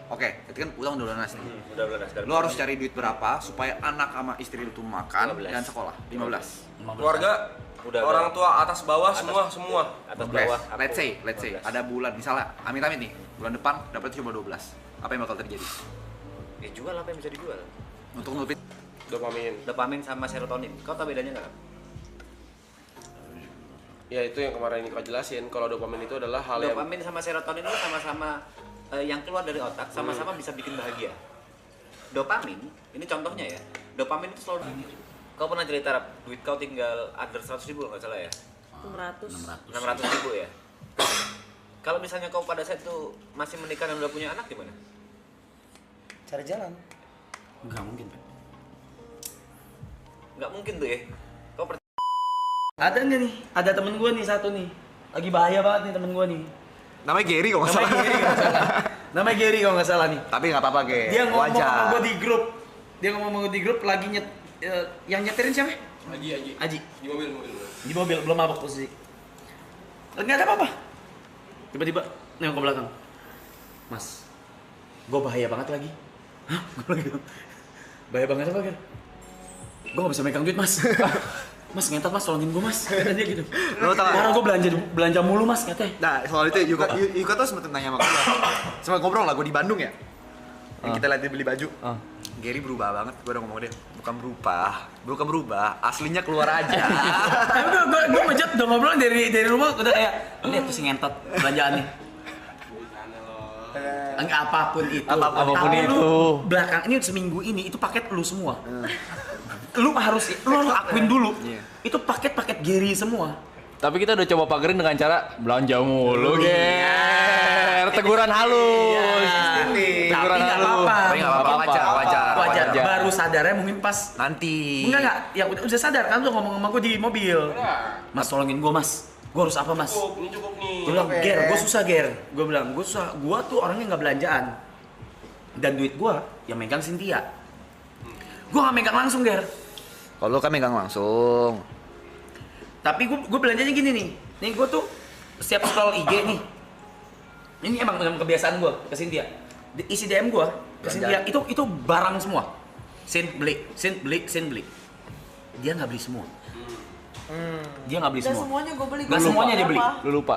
Oke, itu kan utang udah lunas nih. Udah lunas. Lo harus cari duit berapa supaya anak sama istri lu tuh makan 15. dan sekolah. 15. Keluarga, Udah, orang tua atas bawah semua. Atas Oke, bawah. let's say ada bulan misalnya amit-amit nih, bulan depan dapat cuma 12. Apa yang bakal terjadi? Ya jual apa yang bisa dijual? Untuk nutupin Dopamin sama serotonin. Kau tahu bedanya nggak? Ya itu yang kemarin ini kau jelasin. Kalau dopamin itu adalah hal yang Dopamin sama serotonin itu sama-sama yang keluar dari otak, sama-sama bisa bikin bahagia. Dopamin, ini contohnya ya. Dopamin itu selalu. Kau pernah cerita Rap, duit kau tinggal under 100 ribu nggak salah ya? 600 ribu ya. Kalau misalnya kau pada saat itu masih menikah dan udah punya anak gimana? Cari jalan. Enggak mungkin, Pak. Nggak mungkin tuh ya. Kau Ada nggak nih? Ada temen gue nih satu nih. Lagi bahaya banget nih temen gue nih. namanya Gary kok nggak Namanya salah. Gary kalau nggak salah. Namanya Gary kalau nggak salah nih. Tapi nggak apa-apa, Ge. Dia ngomong Wajar. sama gue di grup. Dia ngomong sama gue di grup lagi yang nyeterin siapa? Aji. Di mobil belum mabok posisi. Nggak ada apa-apa. Tiba-tiba nengok ke belakang. Mas, gue bahaya banget lagi. Hah? Gue lagi. Bahaya banget apa kan? Gue nggak bisa megang duit mas. Mas ngentot mas, tolongin gue mas. Kata dia gitu. Lo tau Karena gue belanja mulu mas katanya. Nah, soal itu Yuka tuh sempet nanya sama gue. Sempet ngobrol lah, gue di Bandung ya. Yang kita lihat dia beli baju. Gary berubah banget, gue udah ngomong ke dia. Bukan berubah, aslinya keluar aja. Tapi gue ngejat udah ngobrol dari rumah udah kayak lihat tuh si ngentot belanjaannya. Enggak apapun itu. Apapun Tapi itu. lu belakang ini seminggu ini itu paket lu semua. Lu harus akuin dulu. Iya. Itu paket Gary semua. Tapi kita udah coba pagerin dengan cara belanja mulu, Ger. Teguran halus. Tapi nggak apa-apa. Tapi nggak apa-apa, wajar. Baru sadarnya mungkin pas Nanti. enggak, ya udah sadar kan lu ngomong sama gue di mobil. Mas tolongin gue mas. Gue harus apa mas? cukup nih. Gue bilang, Ger, gue susah Ger. Gue bilang, gue susah. Gue tuh orangnya nggak belanjaan. Dan duit gue yang megang Cynthia. Gue nggak megang langsung Ger. Kalau lu kan megang langsung. Tapi gue belanjanya gini nih. Nih gue tuh setiap scroll IG nih. Ini emang kebiasaan gue ke Cynthia. Isi DM gue ke Cynthia itu barang semua. Sin beli. Dia nggak beli semua. Dia nggak beli Dan semua. semuanya gue beli. Nggak semuanya dia beli. Lu lupa.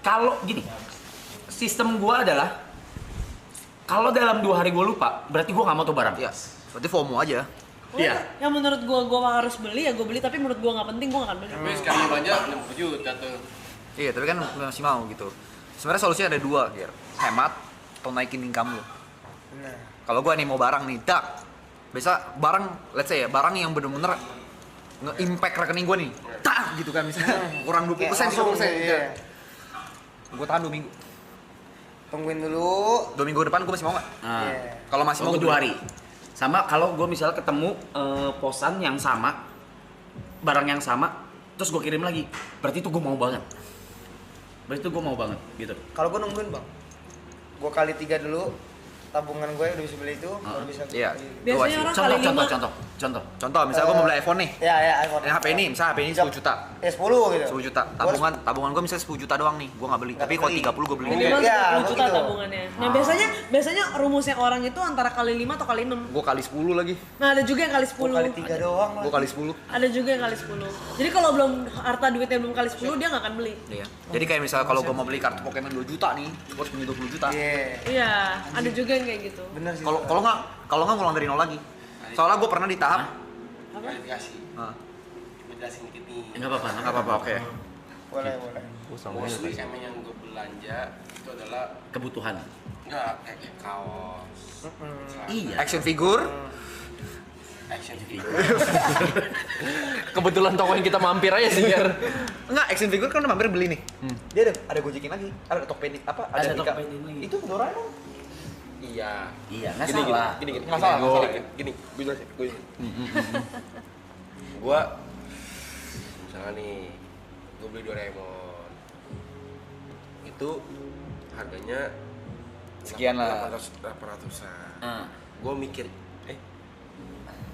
Kalau gini, sistem gue adalah kalau dalam 2 hari gue lupa, berarti gue nggak mau tuh barang. Yes. Berarti FOMO aja. Iya. Yang menurut gue harus beli ya gue beli, tapi menurut gue nggak penting gue nggak akan beli. Tapi sekali belanja 60 juta tuh. Iya, tapi kan masih mau gitu. Sebenarnya solusinya ada 2, Ger. Hemat atau naikin income lu. Kalau gua nih mau barang nih, biasa barang, let's say ya, barang yang bener-bener nge-impact rekening gua nih. Gitu kan misalnya kurang 20%, 30%. Iya. Gua tahan 2 minggu. Tungguin dulu. 2 minggu depan gua masih mau nggak? Nah, Iya. Kalau masih mau mau gua 2 hari. Sama kalau gue misalnya ketemu posan yang sama, barang yang sama, terus gue kirim lagi, berarti itu gue mau banget. Berarti itu gue mau banget, gitu. Kalau gue nungguin bang, gue kali 3 dulu, tabungan gue udah bisa beli itu, baru bisa Iya. beli. Biasanya orang kali 5. Contoh. Misalnya gua mau beli iPhone nih. Ya iPhone. Ini HP ini, misalnya HP ini 10 juta. Ya 10 gitu. 10 juta. Tabungan gua misalnya 10 juta doang nih. Gua nggak beli. Nggak Tapi kalau beli. 30 gua beli. Minimal Iya, 30 juta gitu. tabungannya. Nah biasanya rumusnya orang itu antara kali 5 atau kali 6. Gua kali 10 lagi. Nah ada juga yang kali 10. Gue kali 3 doang lah. Gua kali 10. Ada juga yang kali 10. Jadi kalau belum harta duitnya belum kali 10 dia nggak akan beli. Iya. Jadi kayak misalnya kalau gua mau beli kartu Pokemon 2 juta nih, gua harus punya 20 juta. Iya. Iya, ada juga yang kayak gitu. Bener sih. Kalau nggak ngulang dari nol lagi. Soalnya gua pernah di tahap. Klarifikasi. Nah, Jelasin dikit nih. Nggak apa-apa. nggak apa-apa, oke. boleh. Mostly emang yang gue belanja itu adalah Kebutuhan. enggak kayak kaos. Iya. Action figure. Action figure. Kebetulan toko yang kita mampir aja sih, Ger. Enggak, action figure kan udah mampir beli nih. Dia ada gojekin lagi. Ada Tokped apa? Ada Dika. Tokped lagi. Itu Doraemon. Iya. Iya, nggak Gini, salah. Gini. Nggak salah, nggak salah. Gini, gue jelasin. Gua misalnya nih, gue beli Doraemon. Itu harganya Sekian lah. 800-an. Gue mikir,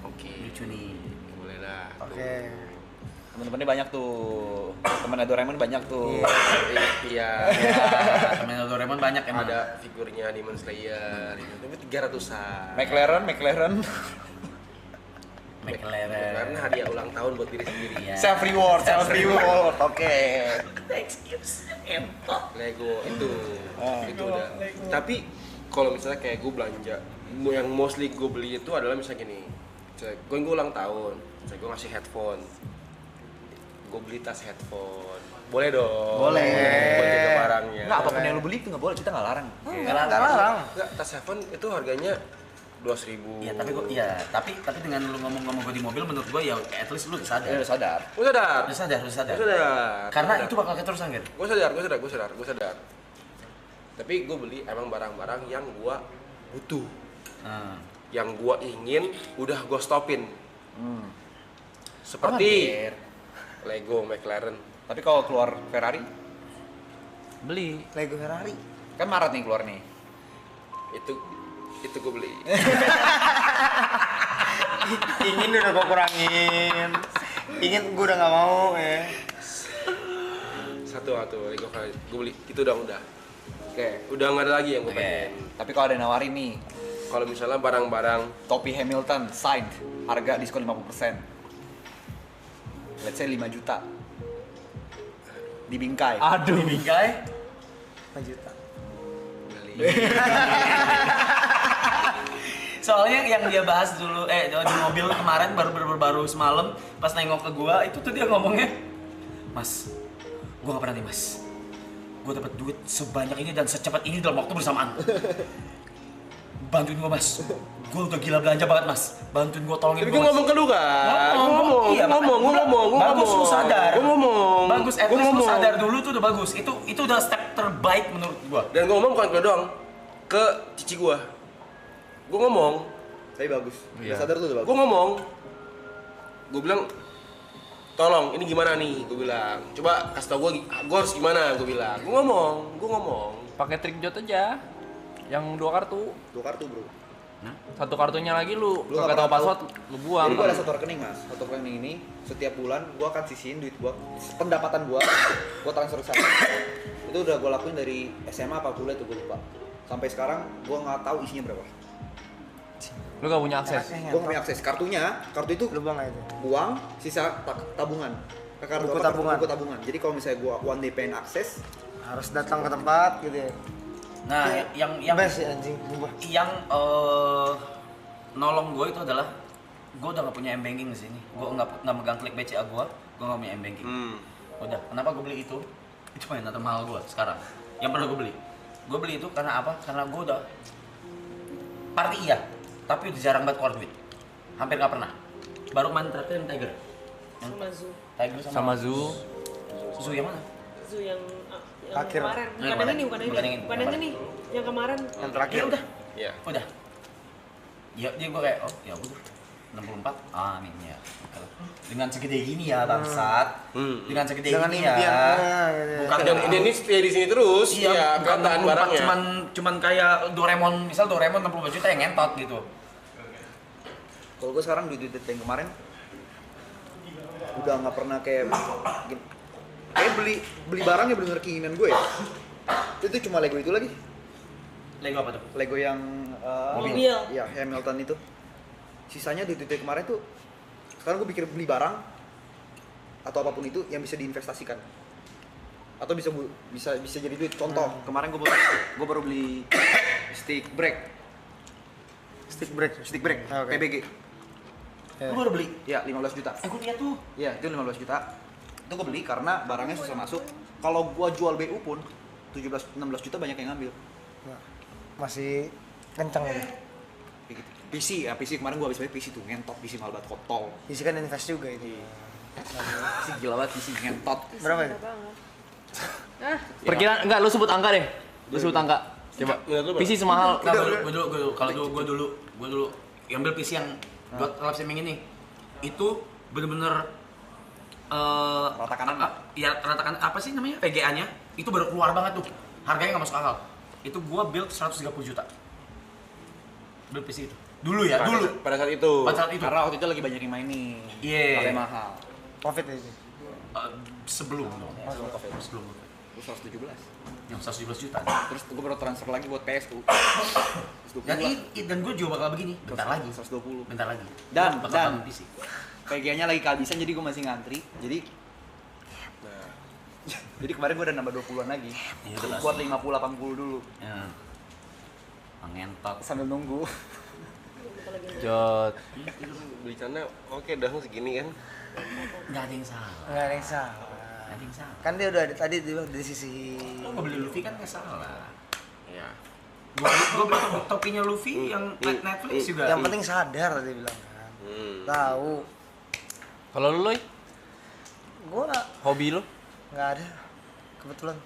oke, Lucu nih. boleh lah. Oke. Temen-temennya banyak tuh. Temennya Doraemon banyak tuh. Iya. Temen Doraemon banyak emang. Ada figurnya Demon Slayer gitu. Tapi 300-an. McLaren. Karena hadiah ulang tahun buat diri sendiri. Iya. Self reward. Oke. Excuse entot. Lego itu udah. Tapi kalau misalnya kayak gue belanja, yang mostly gue beli itu adalah misalnya gini. Gue ulang tahun, misalnya gue ngasih headphone. Gue beli tas headphone. Boleh dong. Boleh. Buat jaga barangnya. Enggak, apapun yang lu beli itu nggak boleh, kita nggak larang. Nggak larang. Enggak, tas headphone itu harganya 2.000. Iya, tapi dengan lu ngomong gue di mobil, menurut gue ya at least lu sadar. Ya udah sadar. Gue sadar. Lu sadar. Gua Karena sadar. itu bakal keterusan kan. Gue sadar. Tapi gue beli emang barang-barang yang gue butuh. Yang gue ingin udah gue stopin. Seperti Lego, McLaren. Tapi kalau keluar Ferrari, Beli. Lego Ferrari. kan Maret nih keluar nih. Itu gue beli. Ingin udah gue kurangin. Ingin gue udah nggak mau ya. Satu Lego Ferrari gue beli. Itu udah. Oke. Udah nggak ada lagi yang gue pengen. Tapi kalau ada yang nawarin nih, Kalau misalnya barang-barang topi Hamilton signed, harga diskon 50%. Let's say 5 juta. Di Bingkai. Aduh. Bingkai. 5 juta. beli. Soalnya yang dia bahas dulu di mobil kemarin baru semalam pas nengok ke gua itu tuh dia ngomongnya, "Mas, gua nggak pernah nih, Mas. Gua dapat duit sebanyak ini dan secepat ini dalam waktu bersamaan. Bantuin gua, Mas. Gua udah gila belanja banget, Mas. Bantuin gua, tolongin Tapi gua." gue Mas." ngomong ke lu kan? Iya, Gue ngomong. Bagus lu sadar. Gue ngomong. Bagus, at least lu sadar dulu tuh udah bagus. Itu udah step terbaik menurut gua. Dan gue ngomong bukan ke lu doang, ke cici gue. Gue ngomong, Tapi bagus. Iya. Udah sadar tuh udah bagus. gue ngomong. Gue bilang, tolong ini gimana nih? Gue bilang, coba kasih tau gue harus gimana? Gue bilang, gue ngomong. Pakai trik jot aja. Yang 2 kartu. 2 kartu, Bro. Satu kartunya lagi lu Lu nggak nggak tahu pernah password, lu buang. Jadi gua ada satu rekening, Mas. Satu rekening ini setiap bulan gua akan sisihin duit gua, pendapatan gua transfer ke sana. Itu udah gua lakuin dari SMA apa kuliah tuh gua lupa. Sampai sekarang gua nggak tahu isinya berapa. Lu nggak punya akses. Gua nggak punya akses. Kartu itu Lu buang aja. uang, sisa tabungan. Ke kartu Buku apa? tabungan. Buku tabungan. Jadi kalau misalnya gua one day pengen akses, Harus datang ke tempat gitu ya. Nah, yang Best ya anjing. Sumpah. yang nolong gue itu adalah gue udah nggak punya m-banking di sini. Gue nggak megang klik BCA gue nggak punya m-banking. Udah, kenapa gue beli itu? Itu mainan termahal gue sekarang. Yang pernah gue beli. Gue beli itu karena apa? Karena gue udah party iya, tapi udah jarang banget keluar duit. Hampir nggak pernah. Baru kemarin terakhir yang Tiger. Sama Zoo. Tiger Sama Zoo. Zoo yang mana? Zoo yang Akhir. kemarin. Yang Bukan yang kemarin. ini, bukan yang Bukan ini. yang ini. Bukan yang ini. Yang kemarin. Yang terakhir. Ya udah, Iya. udah. Ya dia gue kayak ya udah 64 nih ya. Dengan segede gini ya bangsat. Dengan segede Dengan gini impian. ya. Gitu ya. Bukan Dan ini stay di sini terus, iya, ya bukan kelihatan 64, barangnya. cuman kayak Doraemon, misal Doraemon 60 juta yang ngentot gitu. kalau gua sekarang duit yang kemarin udah nggak pernah kayak beli barang yang benar-benar keinginan gue ya. Itu cuma Lego itu lagi. Lego apa tuh? Lego yang Mobil. ya Hamilton itu. Sisanya duit kemarin tuh sekarang gue pikir beli barang atau apapun itu yang bisa diinvestasikan atau bisa jadi duit. Contoh kemarin gue baru beli stick brake Stick break. Oke. PBG Ya. Lu baru beli? ya 15 juta. Gue lihat tuh. Ya itu 15 juta. Itu gue beli karena barangnya susah masuk. Kalau gue jual BU pun 16 juta banyak yang ngambil. Nah, masih kencang ya. Kayak gitu. PC kemarin gue habis beli PC tuh ngentot, PC mahal banget, kontol. Isi kan invest juga itu. PC gila banget, PC ngentot. Berapa itu? Ah, Perkiraan enggak lu sebut angka deh. Lu sebut angka. Coba. Menurut lu PC semahal. Nah, gue dulu yang beli PC yang buat lap streaming ini itu bener-bener Rata kanan. rata kanan apa sih namanya? VGA-nya itu baru keluar banget tuh. Harganya nggak masuk akal. Itu gua build 130 juta. Build PC itu. Dulu ya, dulu. Pada saat itu. Pada saat itu. Karena waktu itu lagi banyak yang mainin. Iya. Harganya mahal. Profit aja. Sebelum dong. Sebelum. Gue 117. Yang 117 juta. Terus gue baru transfer lagi buat PS tuh. Dan gue juga bakal begini. Bentar lagi. 120. Bentar lagi. Dan bakal bangun PC. PGA-nya lagi kehabisan jadi gue masih ngantri. Jadi jadi kemarin gue udah nambah 20-an lagi. Iya, jelas. Buat 50-80 dulu. Ya. Ngentot. Sambil nunggu. Jod. Beli sana oke dong segini kan. Nggak ada yang salah. Nggak ada yang salah. Nggak ada yang salah. Kan dia udah tadi dia di sisi. Lo nggak beli Luffy kan nggak salah. Iya. Gue beli topinya Luffy yang Netflix juga. Yang penting sadar tadi bilang kan. Tahu. Kalau lu Loy, Gua hobi lu? nggak ada. Kebetulan.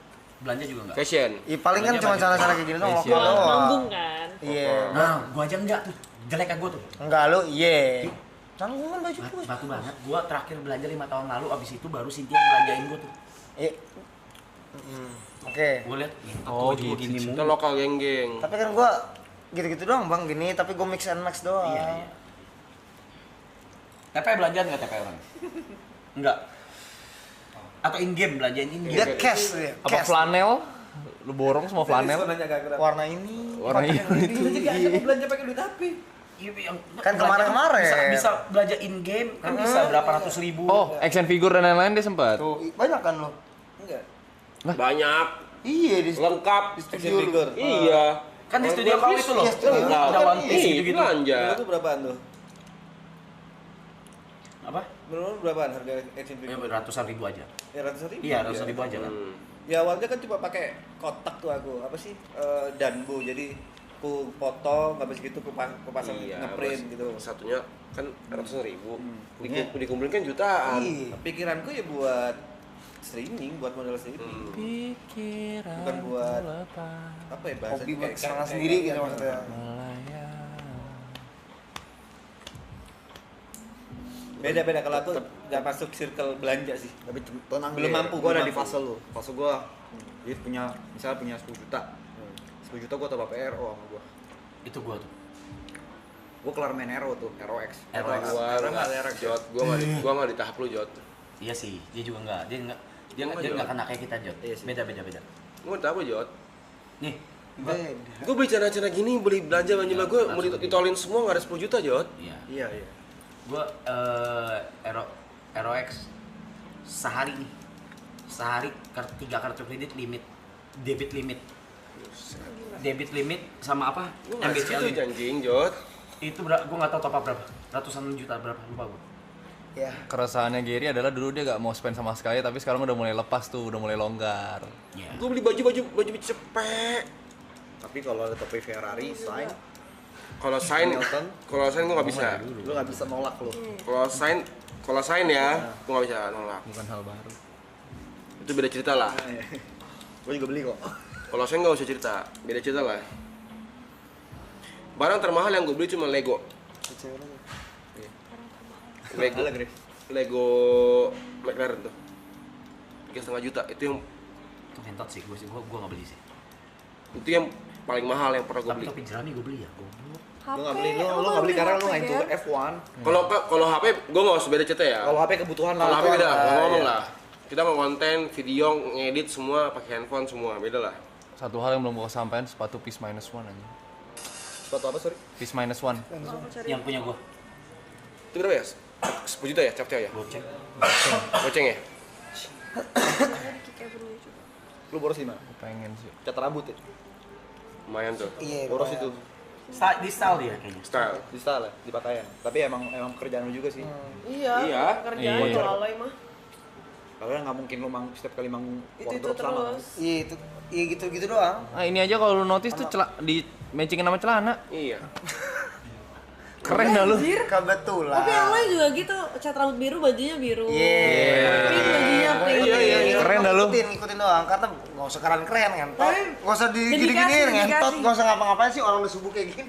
Belanja juga nggak. Fashion. Paling kan cuma cara-cara kayak gini doang. Fashion. Lokal doang. Nanggung kan. Iya. Nah, gue aja enggak tuh. Jelek kan gue tuh. Enggak lu, iya. Tanggungan baju lu. Batu banget. Gue terakhir belanja 5 tahun lalu. Abis itu baru Cynthia yang belanjain gue tuh. Iya. Oke. Gue liat. Oh, Baju gua gitu. gini Kita mulu. lokal geng-geng. Tapi kan gua gitu-gitu doang bang gini, tapi gua mix and match doang. Iya. TP belanjaan nggak TP orang? Enggak. Atau in game belanjain in game. Dia cash dia. Apa Cash. flanel? Lu borong semua flanel? Warna ini. Warna pakai yang itu. ini. belanja pakai duit HP. Iya, yang Kan kemarin-kemarin. bisa belanja in game kan bisa berapa ratus ribu. Oh, action figure dan lain-lain dia sempat. Tuh, banyak kan lo? Enggak. Banyak. Iya di Lengkap. Action figure. Iya. Kan di studio kau itu loh. Iya, studio Ada kau kan One Piece Iya, gitu-gitu. belanja. Itu berapaan tuh? Apa? Menurut berapaan harga action Ya, figure? ratusan ribu aja. Ya ratusan ribu. Iya, ratusan ribu aja kan. Ya awalnya kan cuma pakai kotak tuh aku, apa sih? Danbo. Jadi ku potong habis gitu ku pasang Iya, ngeprint Mas. gitu. Satunya kan ratusan ribu. Punya. Dikumpulin kan jutaan. Iya. Pikiranku ya buat streaming, buat model streaming. Bukan buat apa ya bahasa hobi buat kesenangan sendiri gitu maksudnya. Beda-beda kalau aku nggak masuk circle belanja sih. Tapi tenang Belum deh. mampu, Gua belum ada di mampu. fase lu. Fase gua jadi punya misalnya punya 10 juta. 10 juta gua tambah PRO sama gua. Itu gua tuh. Gua kelar main Aero tuh, Aero X. Aero X. Gua nggak Jot, gua nggak di tahap lu Jot. Iya sih, dia juga enggak. Dia enggak Gua dia juga. enggak kena kayak kita, Jot. Iya sih. Beda beda beda. Gua di tahap lu Jot. Nih, gua Gua beli cara-cara gini, beli belanja gua mau ditolin semua nggak ada 10 juta Jot. iya. Iya, iya. Gua Aero X sehari nih. Sehari 3 kartu kredit limit. Debit limit. Debit limit sama apa? Gua nggak MBCL segitu limit. anjing Jot. Itu gua nggak tahu top up berapa. Ratusan juta berapa lupa gua. Ya. Keresahannya Gary adalah dulu dia gak mau spend sama sekali, tapi sekarang udah mulai lepas tuh, udah mulai longgar. Iya. Gua beli baju cepet. Tapi kalau ada topi Ferrari, sign, Kalau sign gua nggak bisa. lu nggak bisa nolak lu. Kalau sign ya, gua nggak bisa nolak. Bukan hal baru. Itu beda cerita lah. Gua juga beli kok. Kalau sign nggak usah cerita, beda cerita lah. Barang termahal yang gue beli cuma Lego. Lego McLaren tuh 3,5 juta. Itu Itu ngentot sih, gua nggak beli sih. yang paling mahal yang pernah gue Tapi beli. topi jerami gua beli ya, goblok. Lu nggak beli, lu nggak beli karena lu nggak itu F1. Kalau HP gue nggak usah beda cerita ya. Kalau HP kebutuhan lah. Kalau HP beda, lah, ngomong iya. lah. Kita mau konten, video, ngedit semua pakai handphone semua, beda lah. Satu hal yang belum gua sampaikan, sepatu Peace Minus One aja. Sepatu apa, sorry? Peace Minus One. Yang punya gua. Itu berapa ya? 10 juta ya, capcay ya? Goceng. Goceng ya? Lu boros di mana? Gua pengen sih. Cat rambut ya? Lumayan tuh. Iya. Boros itu. Di style dia kayaknya. Style. Di style ya, di pakaian. Tapi emang kerjaan lu juga sih. Iya, Iya. kerjaan Iya. kalau alay mah. Karena nggak mungkin lu setiap kali manggung Itu wardrobe sama. terus. Iya itu. Iya gitu-gitu doang. Nah ini aja kalau lu notice tuh di matchingin sama celana. Iya. Keren dah lu. Anjir. Kebetulan. Tapi alay juga gitu, cat rambut biru, bajunya biru. Iya. Pink bajunya pink. Iya. Keren dah lu. Ikutin doang, karena nggak usah keren ngentot. Tapi Nggak usah dedikasi, digini-giniin ngentot, dedikasi. nggak usah ngapa-ngapain sih orang udah subuh kayak gini.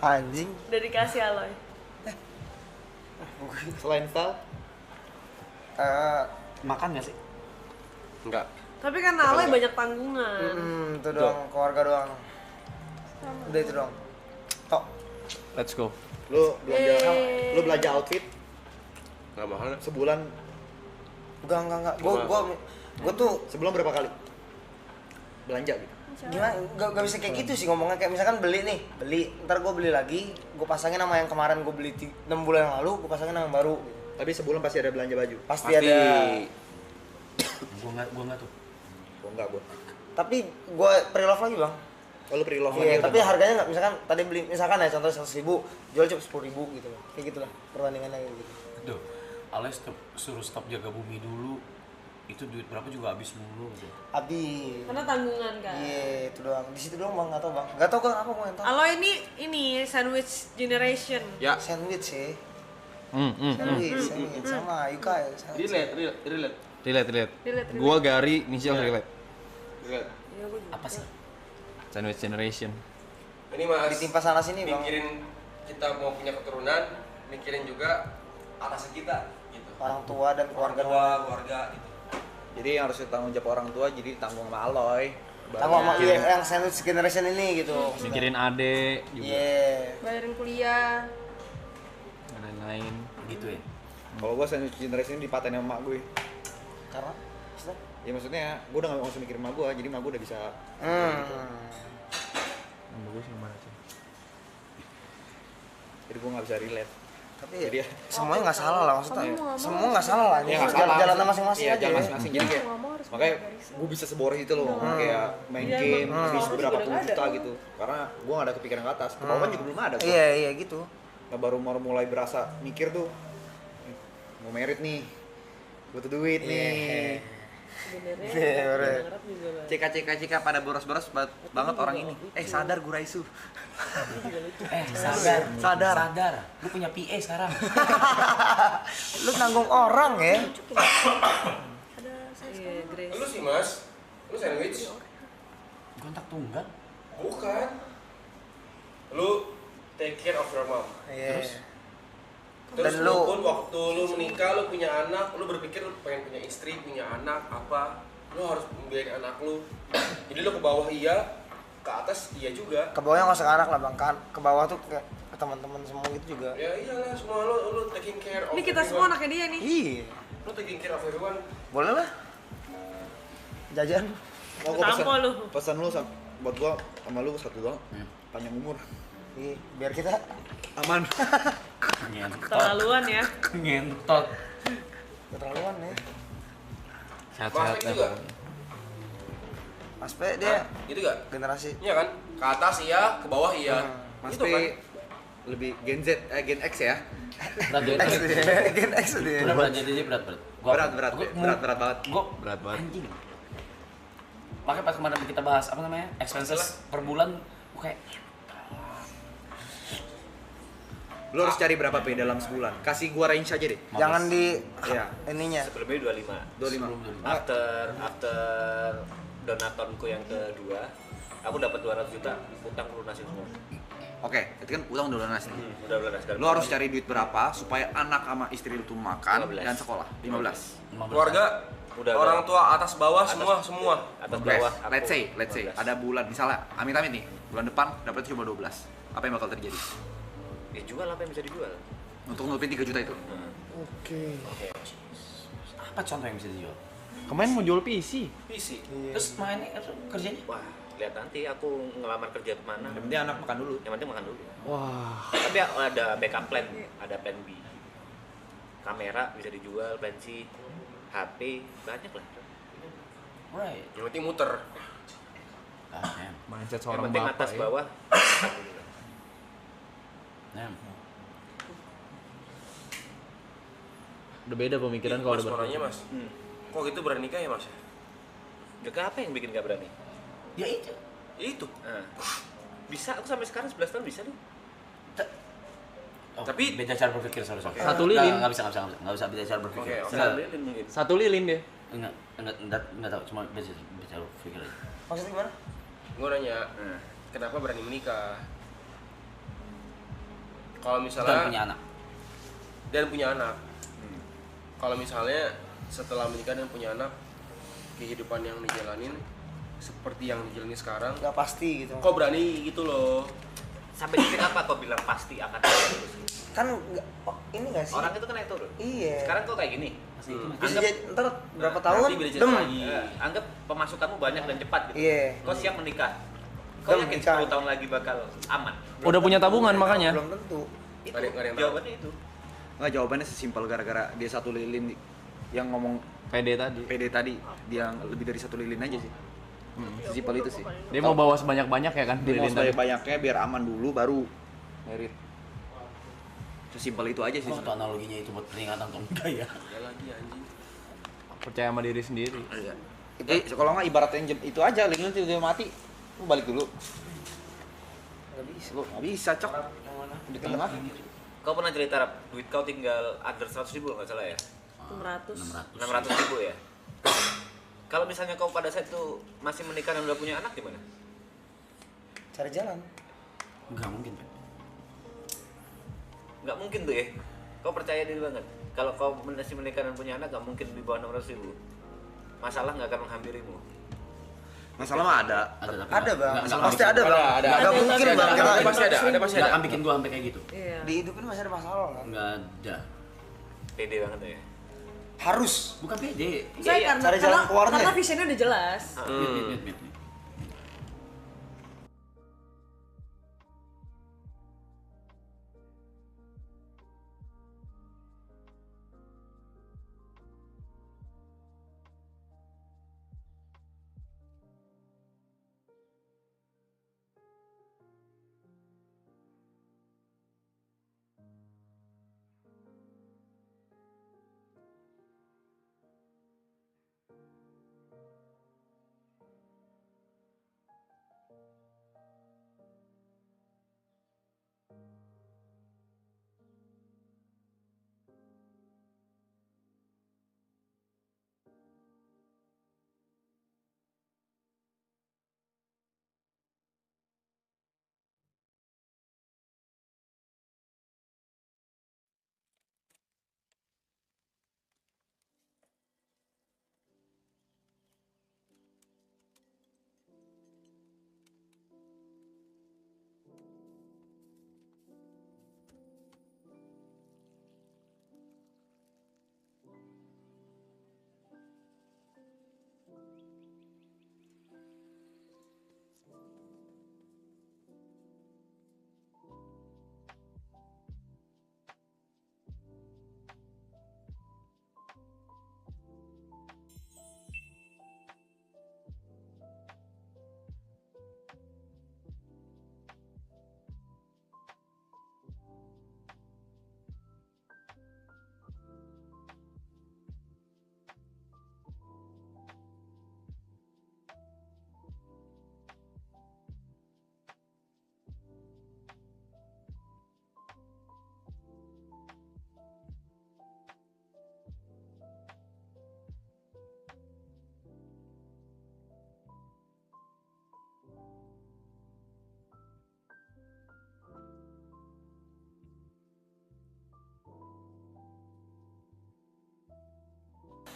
Anjing. Dedikasi alay. Selain style, Makan nggak sih? Enggak. Tapi kan alay banyak tanggungan. itu doang, keluarga doang. Udah itu doang. Tok. Let's go. lu belanja outfit Enggak mahal. sebulan Enggak. Gue tuh Sebelum berapa kali belanja gitu? gimana? Gak bisa kayak gitu sih ngomongnya. Kayak misalkan beli, ntar gue beli lagi, gue pasangin sama yang kemarin gue beli 6 bulan yang lalu, gue pasangin sama yang baru. Tapi sebulan pasti ada belanja baju. Pasti ada. Gua enggak tuh. Oh enggak gua. Tapi gue pre-love lagi bang. Oh lu pre-love Iya, lagi. tapi harganya nggak, misalkan tadi beli, misalkan ya contoh 100.000, jual cuma 10.000 gitu loh. Kayak gitulah perbandingannya gitu. Aduh, Alex suruh stop jaga bumi dulu. Itu duit berapa juga habis mulu gitu. Habis. Karena tanggungan kan. Iya, itu doang. Di situ doang bang, nggak tahu bang. Nggak tahu kan apa gue yang tahu. Alo ini sandwich generation. Ya. Sandwich sih. Hmm. Sandwich sama Yuka ya. sandwich. Relate. Relate. Relate. Gua Gary, inisial relate. Iya, Apa sih? Sandwich generation. Ini Mas. Ditimpa sana sini bang. Mikirin kita mau punya keturunan, mikirin juga atas kita gitu. Orang tua dan keluarga. Keluarga gitu. Jadi yang harus ditanggung jawab orang tua jadi tanggung sama Aloy. Tahu sama iya, yang sandwich generation ini gitu. Mikirin adek juga. Iya. Bayarin kuliah. Dan lain-lain. Gitu ya. Kalau gua sandwich generation ini dipaten sama emak gue. Karena maksudnya? Ya maksudnya gua udah gak usah mikirin emak gua, jadi emak gua udah bisa. Yang bagus yang mana sih? Jadi gua gak bisa relate. Tapi Jadi ya, semuanya nggak salah lah maksudnya. Kamu mau nggak mau Semua nggak salah lah. ya nggak salah. Jalan masing-masing Iya, aja. jalan masing-masing. Jadi kayak Mau nggak mau harus makanya punya garis. gue bisa seboros itu loh, kayak main Iya, game emang. habis Kalau berapa juga puluh nggak juta ada. gitu. Karena gue gak ada kepikiran ke atas. Ke bawah kan juga belum ada. Gua. Iya gitu. Nah, baru mulai berasa mikir tuh mau merit nih, butuh duit nih. Sebenarnya Iya, bener. ngarep juga Bang. Cika pada boros-boros banget orang ini. Sadar Guraisu. Sadar. Lu punya PA sekarang. Lu nanggung orang ya. Ada saya Grace. Lu sih Mas, lu sandwich? Gontak tunggal. Bukan. Lu take care of your mom. Iya. Terus Dan lu lu- pun waktu lu menikah, lu punya anak, lu berpikir lu pengen punya istri, punya anak, apa? Lu harus membiayain anak lu. Jadi lu ke bawah iya, ke atas iya juga. Ke bawahnya nggak usah ke anak lah bang. Kan ke bawah tuh ke teman-teman semua gitu juga. Ya iyalah, semua lu taking care of Ini kita semua everyone. anaknya dia nih. Iya. Lu taking care of everyone. Boleh lah. Jajan. Mau gua Tampo lu. pesan lu buat gua sama lu satu doang. Panjang umur. Iya. Biar kita Aman. Ngentot. Terlaluan ya. Ngentot. keterlaluan ya. Sehat-sehat Mas juga. Mas P dia Gitu gak? generasi. Iya kan? Ke atas iya, ke bawah iya. Mas Gitu P kan? lebih Gen Z, Gen X ya. Berat X dia. Gen X dia. berat jadi berat. Berat banget. Gua Berat banget. anjing. Makanya pas kemarin kita bahas apa namanya? Expenses per bulan gua kayak Lu harus cari berapa P dalam sebulan? Kasih gua range aja deh. Jangan di Iya. ininya. Sebelumnya 25. 25. After donatonku yang kedua, aku dapat 200 juta, utang lunasin semua. Oke, itu kan utang udah lunas nih. Udah lunas kan. Lu harus cari duit berapa supaya anak sama istri lu tuh makan 15. dan sekolah. 15. Keluarga, Udah orang tua atas bawah semua. atas Oke, bawah. aku let's say 15. ada bulan misalnya amit-amit nih, bulan depan dapat cuma 12. Apa yang bakal terjadi? Ya jual apa yang bisa dijual? Untuk nutupin 3 juta itu. Oke. apa contoh yang bisa dijual? Kemarin mau jual PC. PC. Terus mainnya kerjanya? Wah, lihat nanti aku ngelamar kerja kemana. Yang penting anak makan dulu. Yang penting makan dulu. Wah. Tapi ada backup plan, ada plan B. Kamera bisa dijual, plan C, HP, banyak lah. Right. Yang penting muter. Mindset Yang seorang penting bapak atas ya. bawah. Alhamdulillah. Udah beda pemikiran kalau Mas udah suaranya Mas. Kok gitu berani nikah ya Mas? Juga apa yang bikin gak berani? Ya itu. Itu. Nah, bisa, aku sampai sekarang 11 tahun bisa tuh. Oh, Tapi- beda cara berpikir sorry. Satu lilin. Nggak bisa beda cara berpikir. Oke, oke. Nggak, Lilin mungkin. Satu lilin dia. enggak tahu, cuma beda cara berpikir aja. Maksudnya gimana? Gue nanya, kenapa berani menikah? Kalau Dan misalnya punya anak. dan punya anak. Kalau misalnya setelah menikah dan punya anak, kehidupan yang dijalanin seperti yang dijalani sekarang, Gak pasti gitu. kok berani gitu loh? Sampai titik apa kau bilang pasti akan naik terus? Kan nggak- oh, ini gak sih? Orang itu kan naik turun. Iya. Sekarang kok kayak gini. Masih itu Bisa Anggap- jadi ntar berapa tahun? Nanti beli cerita Dem. lagi. Anggap pemasukanmu banyak dan cepat gitu. Iya. Kau siap menikah. Kau Dem, yakin nikah. 10 tahun lagi bakal aman? Udah punya tabungan makanya. Belum tentu. Itu Nggak ada yang tahu. jawabannya itu. Nggak, jawabannya sesimpel gara-gara dia satu lilin yang ngomong PD tadi. PD tadi, dia lebih dari satu lilin aja sih. Sesimpel itu sih. Dia mau bawa sebanyak-banyak ya kan? Dia mau lilin tadi. sebanyak-banyaknya biar aman dulu baru merit. Sesimpel itu aja sih. Itu analoginya itu buat peringatan atau enggak ya? Ya lagi anjing. Percaya sama diri sendiri. Iya. Kalau nggak ibaratnya itu aja, lilin itu dia mati, lu balik dulu. Nggak bisa. Lu nggak bisa cok di tengah. Kau pernah cerita Rap, duit kau tinggal under 100 ribu nggak salah ya? 600. 600 ribu ya? Kalau misalnya kau pada saat itu masih menikah dan udah punya anak gimana? Cari jalan. Enggak mungkin, Pak. Nggak mungkin tuh ya? Kau percaya diri banget? Kalau kau masih menikah dan punya anak nggak mungkin di bawah 600 ribu. Masalah nggak akan menghampirimu. Masalah mah ada. Tapi Ada bang. nggak Pasti ada bang. Ada. Nggak mungkin Ada, bang. ada, Kita Ada pasti ada, ada pasti Nggak ada. akan bikin gua sampai kayak gitu. Iya. di hidup ini masih ada masalah kan. Nggak ada. Pede banget tuh ya? Harus. Bukan pede. Saya Iya, karena cari jalan keluarnya. karena visionnya udah jelas. Mit.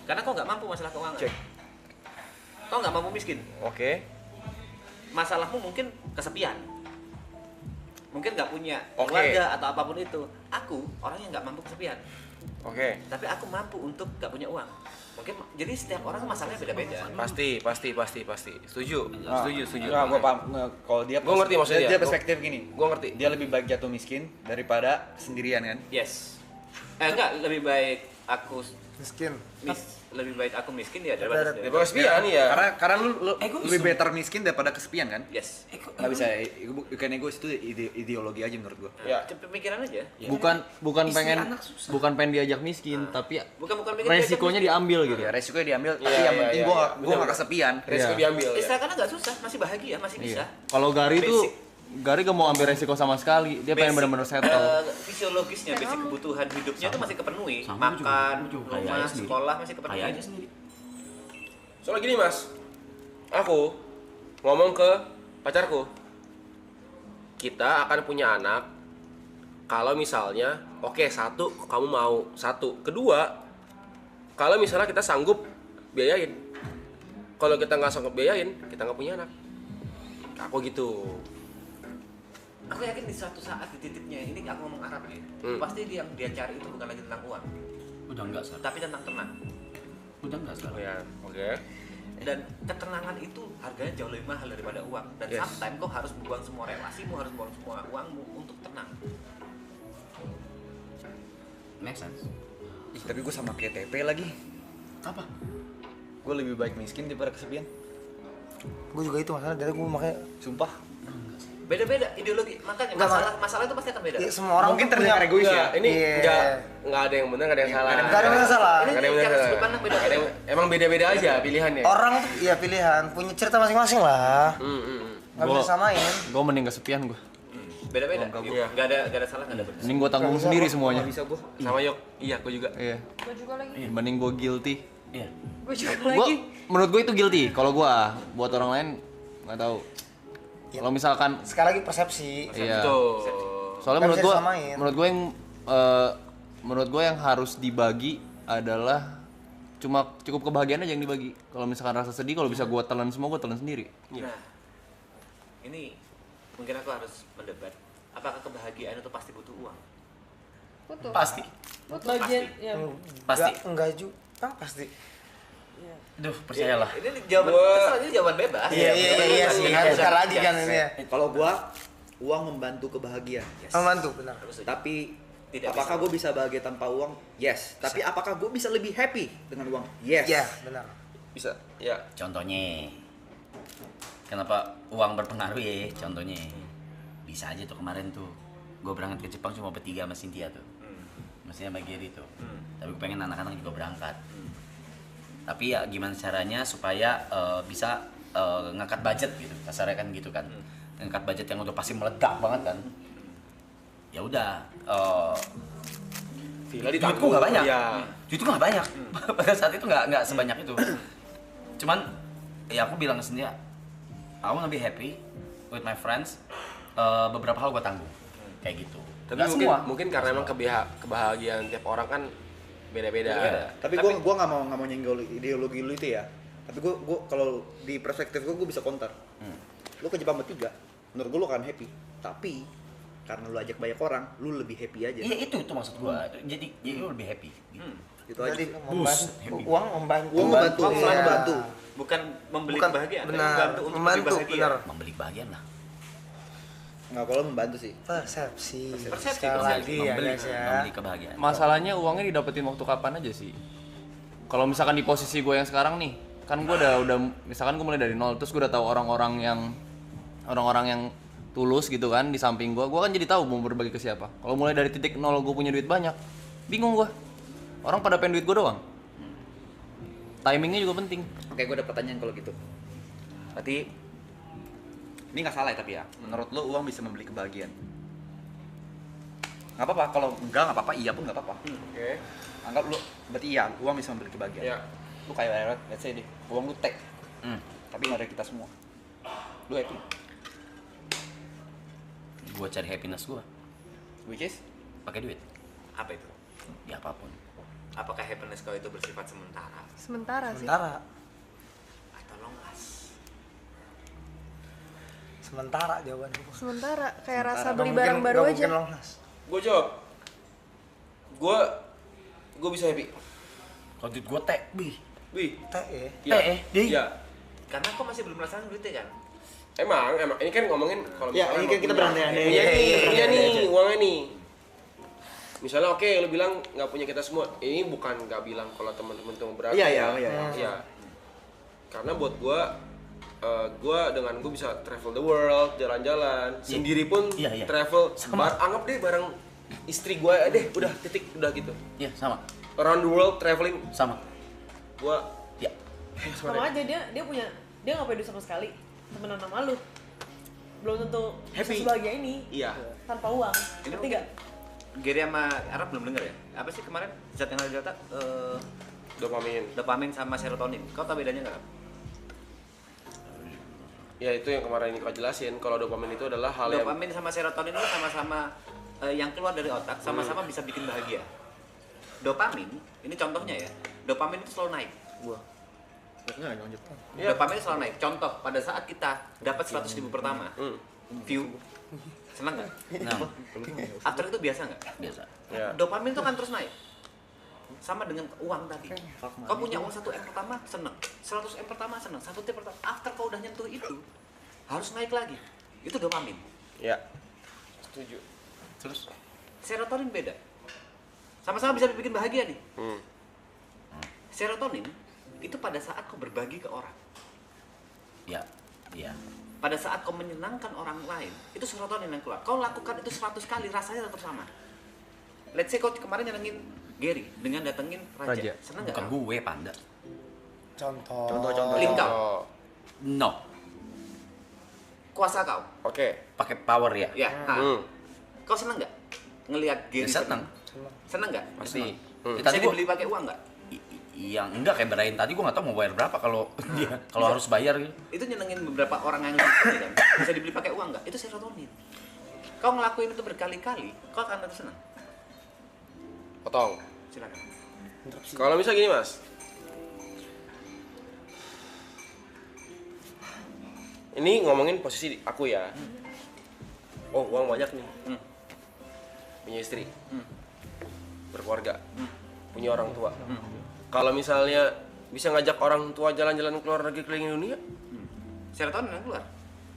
Karena kau nggak mampu masalah keuangan. Cek. Kau nggak mampu miskin. Oke. Masalahmu mungkin kesepian. Mungkin nggak punya Oke. keluarga atau apapun itu. Aku orang yang nggak mampu kesepian. Oke. Tapi aku mampu untuk nggak punya uang. Mungkin jadi setiap orang masalahnya beda-beda. Pasti. Setuju. Setuju. Nggak, gua paham. Nggak, kalau dia Gua ngerti maksudnya dia dia. perspektif gini. Gua ngerti. Dia lebih baik jatuh miskin daripada sendirian kan? Yes. Enggak, lebih baik aku Miskin. lebih baik aku miskin ya daripada Daripada- sendiri. Daripada kesepian ya. Karena lu Egois lebih dong. better miskin daripada kesepian kan? Yes. Nggak bisa, bukan egois itu ideologi aja menurut gua. Ya. Pemikiran aja. Bukan Istri pengen anak susah. bukan pengen diajak miskin, tapi Bukan mikir resikonya diambil gitu. Ya resikonya diambil, tapi Iya, yang iya, penting iya, gua iya. gua nggak Bener. kesepian. Resiko Iya. diambil ya. Istilah karena nggak susah, masih bahagia, masih bisa. Kalau Gari tuh Basic. gak mau ambil resiko sama sekali. Dia pengen Basic, benar-benar settle. fisiologisnya, basic kebutuhan hidupnya itu masih kepenuhi. Sama juga. Makan, Gua juga rumah, kayak sendiri. sekolah masih kepenuhi. Kayak aja sendiri. Soalnya gini mas, aku ngomong ke pacarku, kita akan punya anak kalau misalnya, oke, satu, kamu mau satu. Kedua, kalau misalnya kita sanggup biayain. Kalau kita nggak sanggup biayain, kita nggak punya anak. Aku gitu. Aku yakin di suatu saat di titiknya ini aku ngomong Arab ya. Hmm. Pasti yang dia cari itu bukan lagi tentang uang. Udah enggak sekarang. tapi tentang tenang. Udah enggak sekarang. Oh ya, oke. Dan ketenangan itu harganya jauh lebih mahal daripada uang. Dan Yes. sometimes kau harus buang semua relasimu, harus buang semua uangmu untuk tenang. Make sense. Ih, tapi gue sama kayak TP lagi. Apa? Gue lebih baik miskin daripada kesepian. Gue juga itu masalah, dari gue makanya Sumpah. Beda-beda ideologi, makanya Enggak, masalah itu pasti akan beda. ya, semua orang Mungkin tuh terdengar punya- egois ya. Enggak, ini Iya. enggak ada yang benar, enggak ada yang salah. Nggak ada yang salah. Ini Nggak ada yang benar, cara salah. sudut pandang beda. Nggak ada yang- Emang beda-beda aja pilihannya. Orang tuh ya pilihan, punya cerita masing-masing lah. Nggak bisa samain. Gue mending kesepian gue. Beda-beda. Iya. Nggak ada salah, nggak ada benar. Mending gue tanggung sendiri semuanya. Bisa gue. Sama Yok. Iya, aku juga. Iya. Gue juga lagi. Mending gue guilty. Iya. Gue juga Gua, lagi. menurut gue itu guilty. Kalau gue, buat orang lain nggak tahu. Kalau misalkan, Sekali lagi persepsi. iya. Tuh. Soalnya Nggak menurut bisa gue, disamain. menurut gue yang harus dibagi adalah cukup kebahagiaan aja yang dibagi. Kalau misalkan rasa sedih, kalau bisa gue telan semua, gue telan sendiri. Nah, ini mungkin aku harus mendebat. Apakah kebahagiaan itu pasti butuh uang? Betul. Pasti. Bagian ya. Pasti. Enggak juga, pasti. Duh, percayalah. Ini jawaban terserah, ini jawaban bebas. Iya sih. Bentar lagi kan ini ya. Kalau gua uang membantu kebahagiaan. Yes. Membantu, benar. Tapi Tidak apakah bisa. gue bisa bahagia tanpa uang? Yes. Tapi apakah gue bisa lebih happy dengan uang? Yes. Iya, benar. Bisa. Ya. Contohnya, kenapa uang berpengaruh ya? Contohnya, bisa aja tuh kemarin tuh, gue berangkat ke Jepang cuma bertiga sama Cynthia tuh, maksudnya sama Gary tuh. Tapi gue pengen anak-anak juga berangkat. Tapi ya gimana caranya supaya bisa ngangkat budget gitu, kasarnya kan gitu kan. Ngangkat budget yang udah pasti meledak banget kan. Ya udah, Villa duitku nggak banyak. Iya. Duitku nggak banyak. Pada saat itu nggak sebanyak itu. Cuman ya aku bilang sendiri, I wanna be happy with my friends. Beberapa hal gue tanggung kayak gitu. Tapi Nggak mungkin semua. mungkin karena emang kebahagiaan tiap orang kan beda-beda. Tapi gue nggak mau nyenggol ideologi lu itu ya. Tapi gue kalau di perspektif gue bisa counter. Lu ke Jepang bertiga, menurut gue lu akan happy. Tapi karena lu ajak banyak orang, lu lebih happy aja. Iya itu maksud gue. Jadi lu lebih happy. Gitu. Gitu aja. Jadi happy. uang membantu. Uang membantu, Iya. selalu membantu. Bukan membeli Bukan, kebahagiaan, tapi benar. membantu untuk Membantu, lebih bahagia. benar. Membeli kebahagiaan lah. Nggak, kalau membantu sih. Persepsi. Persepsi, Sekali lagi ya membeli, guys ya. membeli kebahagiaan. Masalahnya uangnya didapetin waktu kapan aja sih? Kalau misalkan di posisi gue yang sekarang nih, kan gue udah misalkan gue mulai dari nol, terus gue udah tahu orang-orang yang tulus gitu kan di samping gue kan jadi tahu mau berbagi ke siapa. Kalau mulai dari titik nol gue punya duit banyak, bingung gue. Orang pada pengen duit gue doang. Timingnya juga penting. Oke, gue ada pertanyaan kalau gitu. Berarti ini nggak salah ya tapi ya. Menurut lo uang bisa membeli kebahagiaan? Nggak apa-apa. Kalau enggak nggak apa-apa. Iya pun nggak apa-apa. Oke. Anggap lo berarti iya uang bisa membeli kebahagiaan. Iya. Lu kayak let's say deh, uang lu tek. Tapi nggak ada kita semua. Lu happy? Gue cari happiness gue Which is? pakai duit. Apa itu? Ya apapun. Apakah happiness kau itu bersifat sementara Sementara sih. Sementara. atau long last? Sementara jawabannya. Sementara kayak rasa Nggak beli mungkin- barang baru nggak aja. mungkin long last. Gue jawab. Gue bisa happy. Kalau duit gue teh, bih. Wih. Teh ya. Iya. deh. Iya. Karena kau masih belum merasakan duitnya kan? Emang ini kan ngomongin kalau Ya, misalnya ini kan kita punya- berandai-andai. Punya nih, Iya, punya iya, nih, iya. uangnya nih. Misalnya oke, lu bilang nggak punya kita semua. Ini bukan nggak bilang kalau teman-teman tuh berarti. Iya, iya, iya. Iya. Karena buat gua dengan gua bisa travel the world, jalan-jalan, sendiri pun Iya, iya. travel. Sama. Anggap deh bareng istri gua deh, udah titik, udah gitu. Iya sama, Around the world traveling, sama. gua Ya. Sama aja dia nggak punya duit sama sekali. Temenan sama lu. Belum tentu bisa Happy. sebahagia ini iya. tanpa uang. Ini Ngerti nggak? Gary sama Arab belum denger ya? Apa sih kemarin zat yang ada di otak? Dopamin. Dopamin sama serotonin. Kau tahu bedanya nggak? Ya itu yang kemarin kau jelasin. Kalau dopamin itu adalah hal yang Dopamin sama serotonin itu sama-sama yang keluar dari otak, sama-sama bisa bikin bahagia. Dopamin, ini contohnya ya. Dopamin itu selalu naik. Nggak lanjut. Iya. Dopamin itu selalu naik. Contoh, pada saat kita dapat 100.000 pertama, view, senang nggak? Nah, After itu biasa nggak? biasa. ya. Dopamin itu kan terus naik. sama dengan uang tadi. Kau punya uang 1 M pertama seneng, 100 M pertama seneng, 1 T pertama. After kau udah nyentuh itu, harus naik lagi. Itu dopamin. Ya. Setuju. Terus Serotonin beda. Sama-sama bisa bikin bahagia nih. Serotonin itu pada saat kau berbagi ke orang. Ya, iya. Pada saat kau menyenangkan orang lain, itu serotonin yang keluar. Kau lakukan itu 100 kali, rasanya tetap sama. Let's say kau kemarin nyenengin Gary dengan datengin Raja. Seneng nggak? Bukan gue, Panda. Contoh. Link kau, Oh, No. kuasa kau. oke. Pakai power ya. Ya. Kau seneng nggak ngelihat Gary? Ya, seneng. Seneng nggak? Pasti. Hmm. Ya, Bisa tadi gua dibeli pakai uang nggak? yang enggak kayak Brian tadi gue nggak tahu mau bayar berapa kalau dia kalau harus bayar gitu. Itu nyenengin beberapa orang yang gitu kan. Bisa dibeli pakai uang nggak? Itu serotonin. Kau ngelakuin itu berkali-kali, kau akan tetap senang. Potong. Silakan. Kalau misalnya gini mas, ini ngomongin posisi aku ya. Oh uang banyak nih, punya istri, berkeluarga, punya orang tua. Kalau misalnya bisa ngajak orang tua jalan-jalan keluar negeri keliling dunia, Serotonin yang keluar.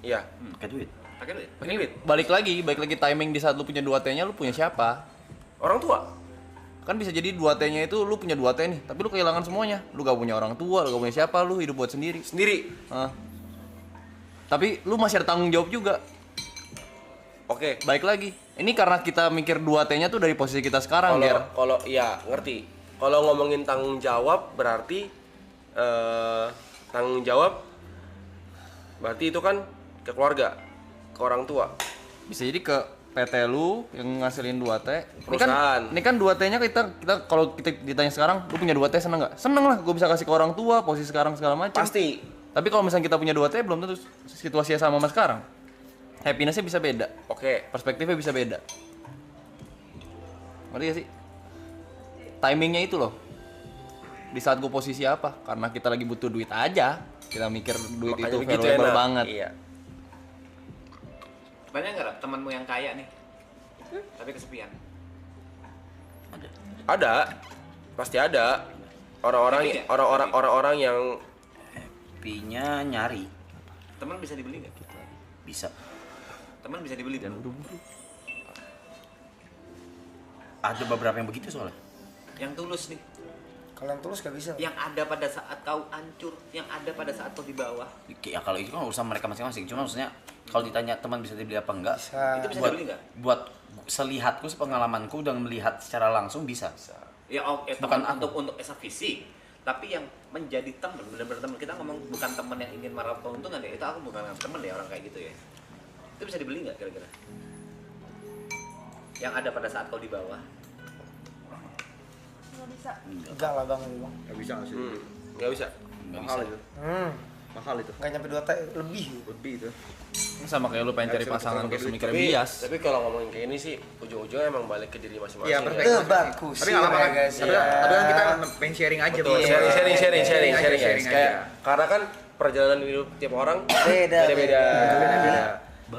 iya. Pakai duit. Pakai duit. Pakai duit. Balik lagi timing di saat lu punya 2T-nya lu punya siapa? Orang tua. Kan bisa jadi 2T-nya itu lu punya 2T nih, tapi lu kehilangan semuanya. Lu gak punya orang tua, lu gak punya siapa, lu hidup buat sendiri. Sendiri. Tapi lu masih ada tanggung jawab juga. Oke. Baik lagi. Ini karena kita mikir 2T-nya tuh dari posisi kita sekarang, Ger. Kalau iya ngerti. Kalau ngomongin tanggung jawab berarti tanggung jawab berarti itu kan ke keluarga, ke orang tua. Bisa jadi ke PT lu yang ngasilin 2T. Perusahaan. Ini kan 2T-nya kita kalau kita ditanya sekarang, lu punya 2T seneng nggak? Seneng lah, gue bisa kasih ke orang tua, posisi sekarang segala macam. Pasti. Tapi kalau misalnya kita punya 2T belum tentu situasinya sama sekarang. Happiness-nya bisa beda, Oke. perspektifnya bisa beda. Ngerti gak sih? Timingnya itu loh. Di saat gue posisi apa? Karena kita lagi butuh duit aja. Kita mikir duit Makanya itu begitu valuable enak. banget. Iya. Banyak nggak Rap, temanmu yang kaya nih, tapi kesepian? Ada. Pasti ada. Orang-orang yang Happy-nya nyari. Teman bisa dibeli nggak? Bisa. Teman bisa dibeli dan Ada beberapa yang begitu soalnya. yang tulus nih, Kalau yang tulus gak bisa. yang ada pada saat kau hancur, yang ada pada saat kau di bawah, Ya kalau itu kan urusan mereka masing-masing. Cuma maksudnya kalau ditanya teman bisa dibeli apa enggak? Bisa. itu bisa buat, dibeli nggak? buat selihatku, sepengalamanku dan melihat secara langsung bisa. Ya, Bukan teman aku. untuk esa fisik, tapi yang menjadi teman, benar-benar teman. Kita ngomong bukan teman yang ingin meraup keuntungan ya, itu aku bukan teman ya orang kayak gitu ya. Itu bisa dibeli nggak kira-kira? Yang ada pada saat kau di bawah. Nggak bisa. Enggak lah bang, bang. Gak bisa nggak sih? nggak bisa. Nggak Mahal bisa. itu. Mahal itu. Nggak nyampe 2 T lebih. Lebih itu. Sama kayak lu pengen Nggak cari bisa pasangan pakai terus duit. mikir Tapi, bias. tapi kalau ngomongin kayak ini sih ujung-ujungnya emang balik ke diri masing-masing. Iya, ya. perfect. Itu bagus Tapi sih nggak apa-apa ya, kan? guys. Tapi Ya. tapi kan kita pengen sharing aja. Betul, Bang. sharing guys. aja. Kayak karena kan perjalanan hidup tiap orang Beda. beda-beda. Beda.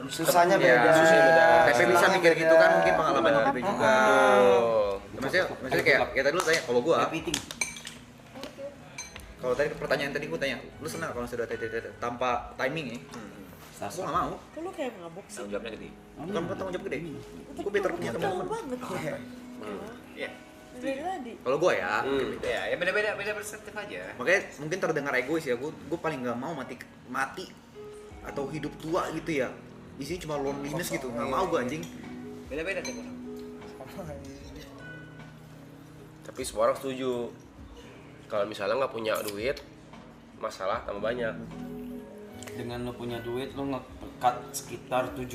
Susahnya Iya. beda. Susahnya beda. Tapi bisa mikir gitu kan mungkin pengalaman Benar. hidupnya juga. Maksudnya kayak kita dulu tanya kalau gua. Kalau tadi pertanyaan tadi gua tanya, lu senang kalau sudah tanpa timing ya? Gua nggak mau. Kok lu kayak mabuk sih? Tanggung jawabnya gede. Bukan tanggung jawab gede. Gua better punya Jauh teman. banget. Iya. Dari tadi. Kalau gua ya, Ya beda perspektif aja. makanya mungkin terdengar egois ya. Gua paling nggak mau mati atau hidup tua gitu ya. Isinya cuma loneliness gitu. Nggak mau gua anjing. Beda-beda tiap orang. Tapi semua orang setuju. Kalau misalnya nggak punya duit, masalah tambah banyak. Dengan lu punya duit lu nge-cut sekitar 70%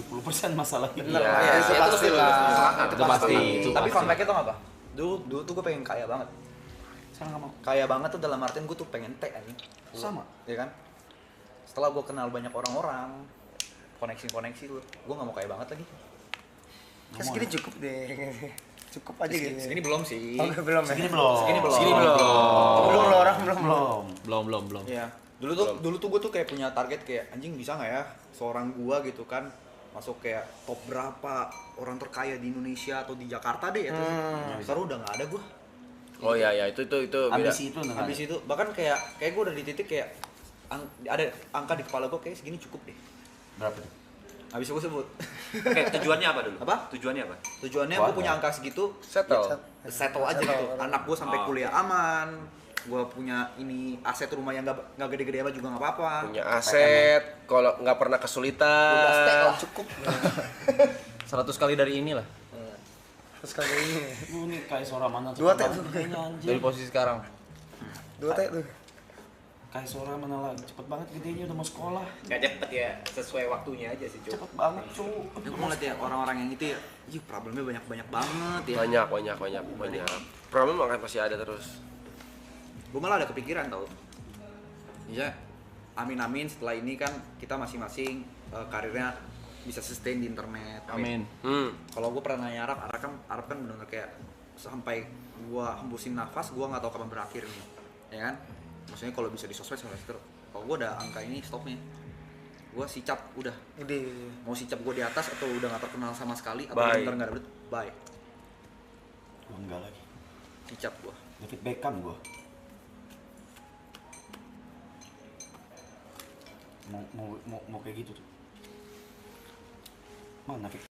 masalah hidup. Bener Iya, lah, ya, itu itu pasti setuju. lah. Itu pasti. Itu Tapi pasti. fun fact-nya tau nggak apa? Dulu tuh gue pengen kaya banget. Sekarang nggak mau. Kaya banget tuh dalam artian gue tuh pengen anjing. Sama. Ya kan? Setelah gue kenal banyak orang-orang, koneksi tuh, gue nggak mau kaya banget lagi. Kan segini cukup deh. Cukup aja gitu. Segini belum sih. Oh, belum ya? Segini belum. Segini belum. Belum lo orang belum. Belum. Iya. Dulu tuh gue tuh kayak punya target kayak anjing bisa nggak ya seorang gua gitu kan masuk kayak top berapa orang terkaya di Indonesia atau di Jakarta deh ya terus sekarang udah nggak ada gua Oh iya iya, itu beda. Ambisi itu dengan Habis itu bahkan kayak gue udah di titik kayak ada angka di kepala gue kayak segini cukup deh. berapa tuh? Habis gue sebut. Oke, tujuannya apa dulu? Apa? Tujuannya apa? Tujuannya Wah, gue punya angka segitu, Settle. settle aja gitu. Anak gue sampai Oh, kuliah aman. Gue punya ini aset rumah yang nggak gede-gede amat juga nggak apa-apa. Punya aset, kalau nggak pernah 12 kesulitan. tek lah cukup. 100 kali dari inilah. Terus kali ini Ini kayak suara mana tuh? 2 tek Banget tuh. kayaknya, anjir. Dari posisi sekarang. 2 tek tuh. Kayak suara mana lagi? Cepet banget gedenya udah mau sekolah. Gak cepet ya, sesuai waktunya aja sih, Cuk. Cepet banget, cu. Ya gue ngeliat ya orang-orang yang itu ya, problemnya banyak banget ya. Banyak. Problem akan pasti ada terus. Gue malah ada kepikiran tau. Iya, amin setelah ini kan kita masing-masing karirnya bisa sustain di internet. Amin. Kalau gue pernah nanya Arab kan bener kayak sampai gue hembusin nafas, gue nggak tahu kapan berakhir nih, ya kan? Maksudnya kalau bisa di sosmed terus. Kalau gue udah angka ini stopnya, gue sicap udah. Mau sicap gue di atas atau udah nggak terkenal sama sekali atau Bye. bener nggak ada duit, bye. Gua enggak lagi. Sicap gue. David Beckham gua. Mau kayak gitu tuh. Mana Vic?